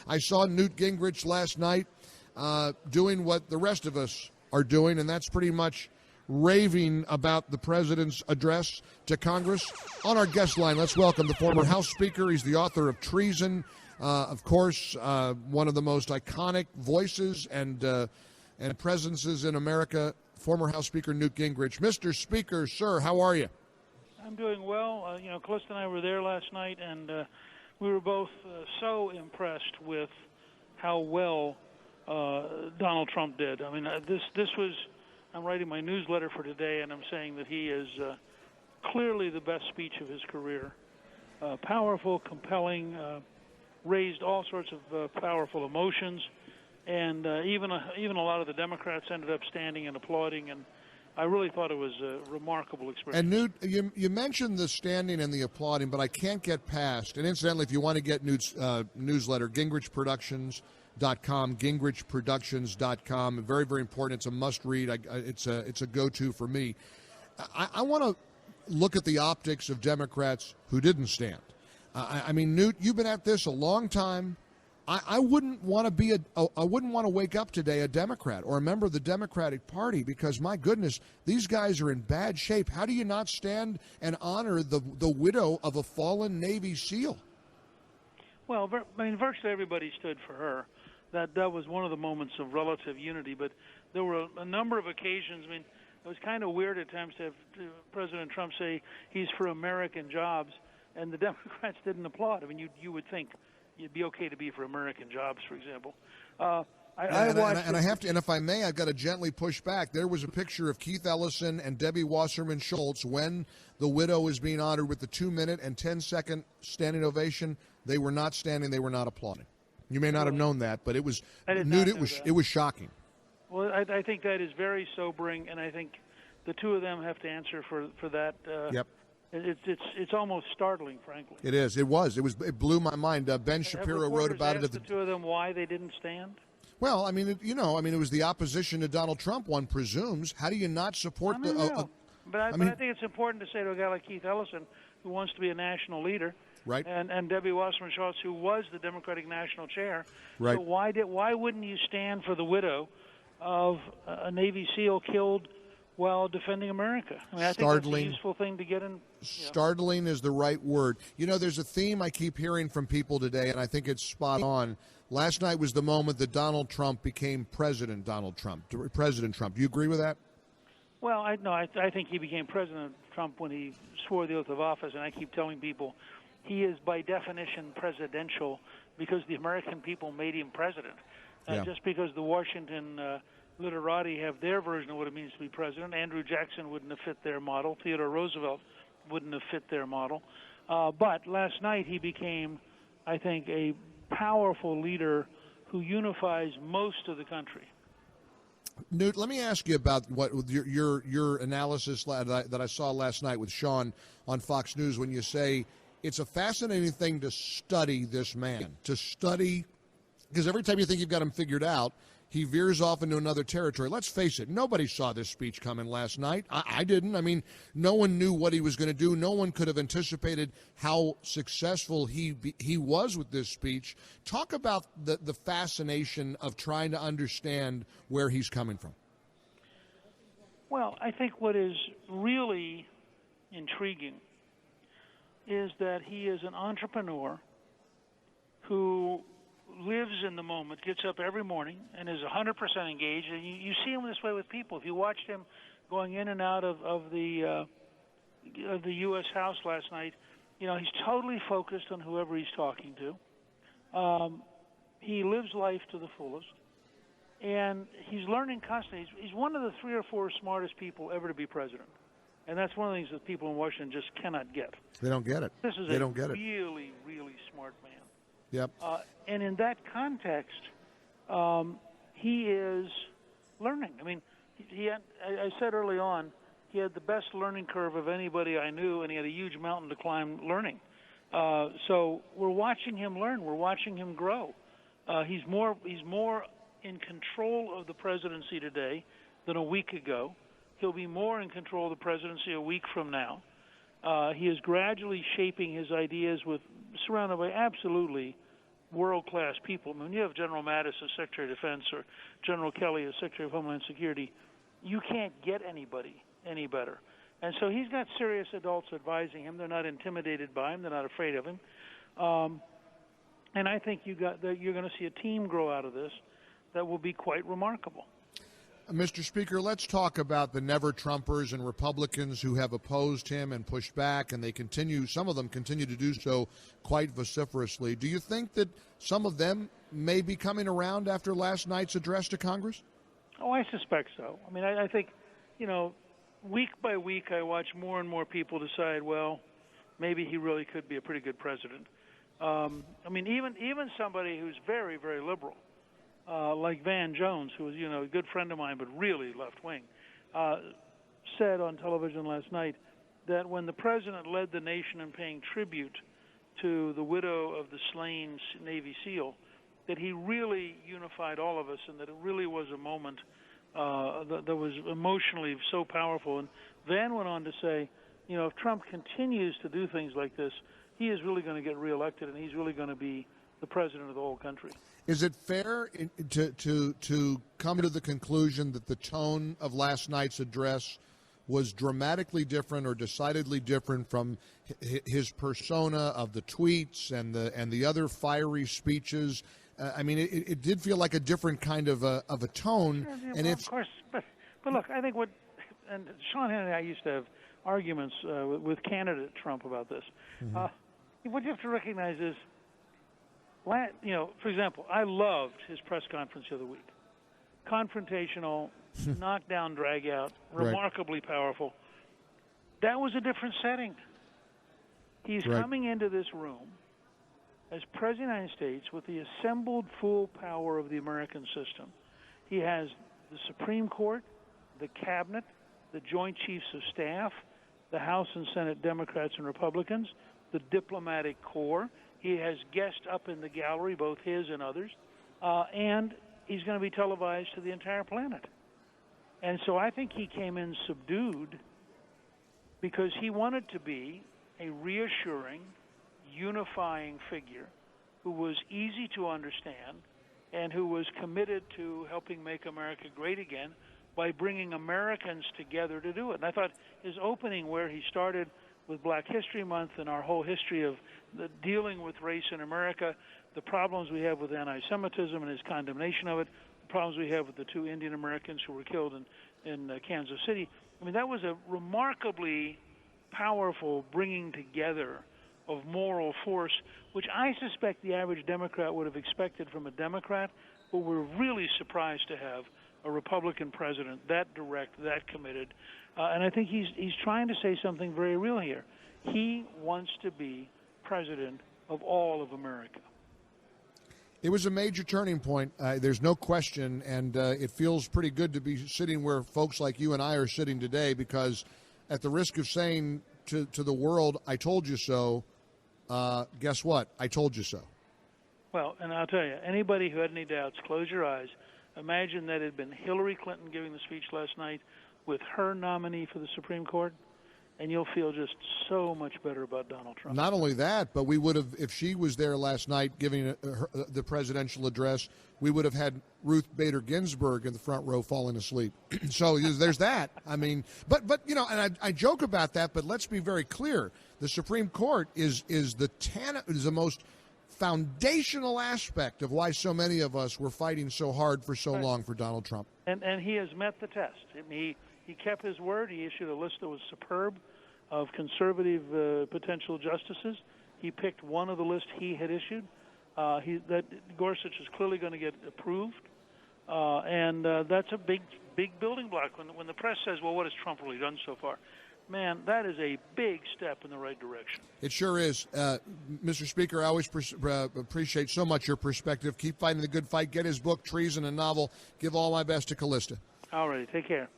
I saw Newt Gingrich last night doing what the rest of us are doing, and that's pretty much raving about the president's address to Congress. On our guest line, let's welcome the former House Speaker. He's the author of Treason, of course, one of the most iconic voices and presences in America, former House Speaker Newt Gingrich. Mr. Speaker, sir, how are you? I'm doing well. Calista and I were there last night, and we were both so impressed with how well Donald Trump did. I mean, this was, I'm writing my newsletter for today, and I'm saying that he is clearly the best speech of his career. Powerful, compelling, raised all sorts of powerful emotions, and even a lot of the Democrats ended up standing and applauding, and I really thought it was a remarkable experience. And Newt, you mentioned the standing and the applauding, but I can't get past, and incidentally, if you want to get Newt's newsletter, GingrichProductions.com, GingrichProductions.com, very, very important. It's a must-read. It's a go-to for me. I want to look at the optics of Democrats who didn't stand. I mean, Newt, you've been at this a long time. I wouldn't want to wake up today a Democrat or a member of the Democratic Party because, my goodness, these guys are in bad shape. How do you not stand and honor the widow of a fallen Navy SEAL? Well, I mean, virtually everybody stood for her. That was one of the moments of relative unity. But there were a number of occasions. I mean, it was kind of weird at times to have President Trump say he's for American jobs, and the Democrats didn't applaud. I mean, you would think it'd be okay to be for American jobs, for example. I have to, and if I may, I've got to gently push back. There was a picture of Keith Ellison and Debbie Wasserman Schultz when the widow is being honored with the 2-minute and 10-second standing ovation. They were not standing. They were not applauding. You may not have known that, but it was Newt. It was shocking. Well, I think that is very sobering, and I think the two of them have to answer for that. Yep. It's almost startling, frankly. It is. It blew my mind. Ben Shapiro wrote about it. The two of them why they didn't stand. Well, I mean, it was the opposition to Donald Trump. One presumes. How do you not support But I think it's important to say to a guy like Keith Ellison, who wants to be a national leader, right? And Debbie Wasserman Schultz, who was the Democratic National Chair, right? So why wouldn't you stand for the widow of a Navy SEAL killed while defending America? I mean, I think that's a useful thing to get in. Startling is the right word. You know, there's a theme I keep hearing from people today, and I think it's spot on. Last night was the moment that Donald Trump became President Trump. Do you agree with that? Well, I think he became President Trump when he swore the oath of office, and I keep telling people he is by definition presidential because the American people made him president. Just because the Washington literati have their version of what it means to be president. Andrew Jackson wouldn't have fit their model. Theodore Roosevelt wouldn't have fit their model. But last night he became, I think, a powerful leader who unifies most of the country. Newt, let me ask you about what your analysis that I saw last night with Sean on Fox News when you say it's a fascinating thing to study this man, because every time you think you've got him figured out, he veers off into another territory. Let's face it, nobody saw this speech coming last night. I didn't. I mean, no one knew what he was going to do. No one could have anticipated how successful he was with this speech. Talk about the fascination of trying to understand where he's coming from. Well, I think what is really intriguing is that he is an entrepreneur who lives in the moment, gets up every morning, and is 100% engaged. And you see him this way with people. If you watched him going in and out of the U.S. House last night, he's totally focused on whoever he's talking to. He lives life to the fullest, and he's learning constantly. He's one of the 3 or 4 smartest people ever to be president, and that's one of the things that people in Washington just cannot get. They don't get it. This is really, really smart man. Yep. And in that context, he is learning. I mean, I said early on, he had the best learning curve of anybody I knew, and he had a huge mountain to climb learning. So we're watching him learn. We're watching him grow. He's more in control of the presidency today than a week ago. He'll be more in control of the presidency a week from now. He is gradually shaping his ideas surrounded by absolutely world-class people. I mean, when you have General Mattis as Secretary of Defense or General Kelly as Secretary of Homeland Security, you can't get anybody any better. And so he's got serious adults advising him. They're not intimidated by him. They're not afraid of him. And I think you're going to see a team grow out of this that will be quite remarkable. Mr. Speaker, let's talk about the never-Trumpers and Republicans who have opposed him and pushed back, and some of them continue to do so quite vociferously. Do you think that some of them may be coming around after last night's address to Congress? Oh, I suspect so. I mean, I think, week by week I watch more and more people decide, well, maybe he really could be a pretty good president. I mean, even somebody who's very, very liberal, like Van Jones, who was, a good friend of mine, but really left-wing, said on television last night that when the president led the nation in paying tribute to the widow of the slain Navy SEAL, that he really unified all of us and that it really was a moment that was emotionally so powerful. And Van went on to say, if Trump continues to do things like this, he is really going to get reelected and he's really going to be the president of the whole country. Is it fair to come to the conclusion that the tone of last night's address was dramatically different or decidedly different from his persona of the tweets and the other fiery speeches? I mean, it did feel like a different kind of a tone. Yeah, and of course, but look, I think and Sean Hannity and I used to have arguments with candidate Trump about this. Mm-hmm. What you have to recognize is, for example, I loved his press conference the other week. Confrontational, knockdown, drag out, remarkably powerful. That was a different setting. He's coming into this room as President of the United States with the assembled full power of the American system. He has the Supreme Court, the Cabinet, the Joint Chiefs of Staff, the House and Senate Democrats and Republicans, the diplomatic corps. He has guests up in the gallery, both his and others, and he's going to be televised to the entire planet. And so I think he came in subdued because he wanted to be a reassuring, unifying figure who was easy to understand and who was committed to helping make America great again by bringing Americans together to do it. And I thought his opening, where he started with Black History Month and our whole history of dealing with race in America, the problems we have with anti-Semitism and his condemnation of it, the problems we have with the 2 Indian Americans who were killed in Kansas City. I mean, that was a remarkably powerful bringing together of moral force, which I suspect the average Democrat would have expected from a Democrat, but we're really surprised to have a Republican president that direct, that committed. And I think he's trying to say something very real here. He wants to be president of all of America. It was a major turning point. There's no question, and it feels pretty good to be sitting where folks like you and I are sitting today, because at the risk of saying to the world, I told you so, guess what? I told you so. Well, and I'll tell you, anybody who had any doubts, close your eyes. Imagine that it had been Hillary Clinton giving the speech last night with her nominee for the Supreme Court, and you'll feel just so much better about Donald Trump. Not only that, but we would have, if she was there last night giving the presidential address, we would have had Ruth Bader Ginsburg in the front row falling asleep. So there's that. I mean, but and I joke about that, but let's be very clear. The Supreme Court is the most foundational aspect of why so many of us were fighting so hard for so long for Donald Trump. And he has met the test. I mean, he kept his word. He issued a list that was superb of conservative potential justices. He picked one of the list he had issued. That Gorsuch is clearly going to get approved, and that's a big building block. When the press says, "Well, what has Trump really done so far?" Man, that is a big step in the right direction. It sure is. Mr. Speaker, I always appreciate so much your perspective. Keep fighting the good fight. Get his book, Treason and Novel. Give all my best to Callista. All right. Take care.